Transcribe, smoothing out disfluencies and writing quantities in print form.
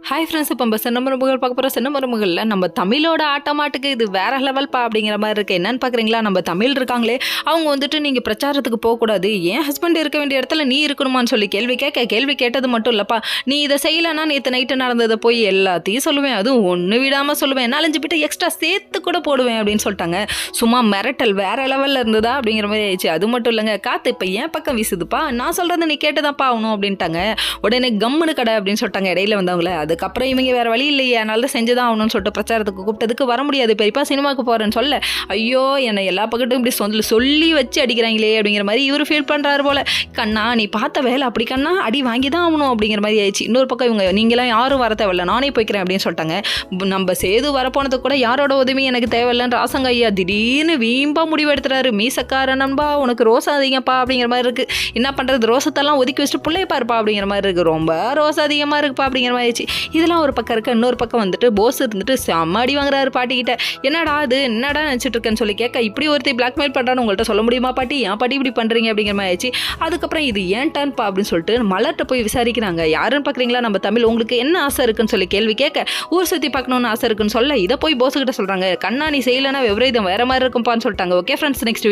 Hi friends, இப்போ நம்ம சின்ன மருமகள் பார்க்க போகிற சின்ன மருமகளில் நம்ம தமிழோட ஆட்டமாட்டுக்கு இது வேற லெவல்ப்பா அப்படிங்கிற மாதிரி இருக்குது. என்னன்னு பார்க்குறீங்களா? நம்ம தமிழ் இருக்காங்களே, அவங்க வந்துட்டு நீங்கள் பிரச்சாரத்துக்கு போகக்கூடாது, ஏன் ஹஸ்பண்ட் இருக்க வேண்டிய இடத்துல நீ இருக்கணுமான்னு சொல்லி கேள்வி கேட்டது மட்டும் இல்லைப்பா, நீ இதை செய்யலைன்னா நேற்று நைட்டு நடந்ததை போய் எல்லாத்தையும் சொல்லுவேன், அதுவும் ஒன்று விடாமல் சொல்லுவேன், 4-5 பிட்டு எக்ஸ்ட்ரா சேர்த்து கூட போடுவேன் அப்படின்னு சொல்லிட்டாங்க. சும்மா மிரட்டல் வேற லெவலில் இருந்ததா அப்படிங்கிற மாதிரி ஆயிடுச்சு. அது மட்டும் இல்லைங்க, காற்று இப்போ ஏன் பக்கம் வீசுதுப்பா, நான் சொல்கிறத நீ கேட்டுதான்ப்பா ஆகணும் அப்படின்ட்டாங்க. உடனே கம்முனு கடை அப்படின்னு சொல்லிட்டாங்க இடையில வந்தவங்கள. அதுக்கப்புறம் இவங்க வேறு வழி இல்லையே, அதனால செஞ்சுதான் ஆகணும்னு சொல்லிட்டு பிரச்சாரத்துக்கு கூப்பிட்டதுக்கு வர முடியாது பெரியப்பா, சினிமாவுக்கு போகிறேன்னு சொல்ல, ஐயோ என்னை எல்லா பக்கட்டும் இப்படி சொல்லி வச்சு அடிக்கிறாங்களே அப்படிங்கிற மாதிரி இவர் ஃபீல் பண்ணுறாரு போல். கண்ணா நீ பார்த்த வேலை அப்படி கண்ணா, அடி வாங்கி தான் ஆகணும் அப்படிங்கிற மாதிரி ஆயிடுச்சு. இன்னொரு பக்கம் இவங்க நீங்களாம் யாரும் வர தேவையில்ல, நானே போய்க்கிறேன் அப்படின்னு சொல்லிட்டாங்க. நம்ம சேது வரப்போனது கூட யாரோட உதவி எனக்கு தேவையில்லைன்னு ராசங்க ஐயா திடீர்னு வீம்பா முடிவு எடுத்துறாரு. மீசக்கார நண்பா உனக்கு ரோசம் அதிகப்பா அப்படிங்கிற மாதிரி இருக்குது. என்ன பண்ணுறது, ரோசத்தெல்லாம் ஒதுக்கி வச்சுட்டு பிள்ளைய பாருப்பா அப்படிங்கிற மாதிரி இருக்குது. ரொம்ப ரோசம் அதிகமாக இருக்குப்பா அப்படிங்கிற மாதிரி ஆயிடுச்சு. இதெல்லாம் ஒரு பக்கம் இருக்க, இன்னொரு பக்கம் வந்துட்டு போஸ் இருந்துட்டு செம்ம அடி வாங்குறாரு பாட்டிக்கிட்ட. என்னடா அது, என்னடா நினச்சிட்டு இருக்கேன்னு சொல்லி கேட்க, இப்படி ஒருத்தி பிளாக்மெயில் பண்ணுறான்னு உங்கள்கிட்ட சொல்ல முடியுமா பாட்டி, ஏன் பாட்டி இப்படி பண்ணுறீங்க அப்படிங்கிற மாதிரி ஆயிடுச்சு. அதுக்கப்புறம் இது ஏன் டர்ன்பா அப்படின்னு சொல்லிட்டு மலர்கிட்ட போய் விசாரிக்கிறாங்க. யாருன்னு பார்க்குறீங்களா, நம்ம தமிழ், உங்களுக்கு என்ன ஆசை இருக்குன்னு சொல்லி கேள்வி கேட்க, ஊர் சுற்றி பார்க்கணுன்னு ஆசை இருக்குன்னு சொல்ல, இதை போய் போஸுக்கிட்ட சொல்கிறாங்க. கண்ணா நீ செய்யலைன்னா விபரீதம் வேற மாதிரி இருக்கும்ப்பான்னு சொல்லிட்டாங்க. Okay friends, next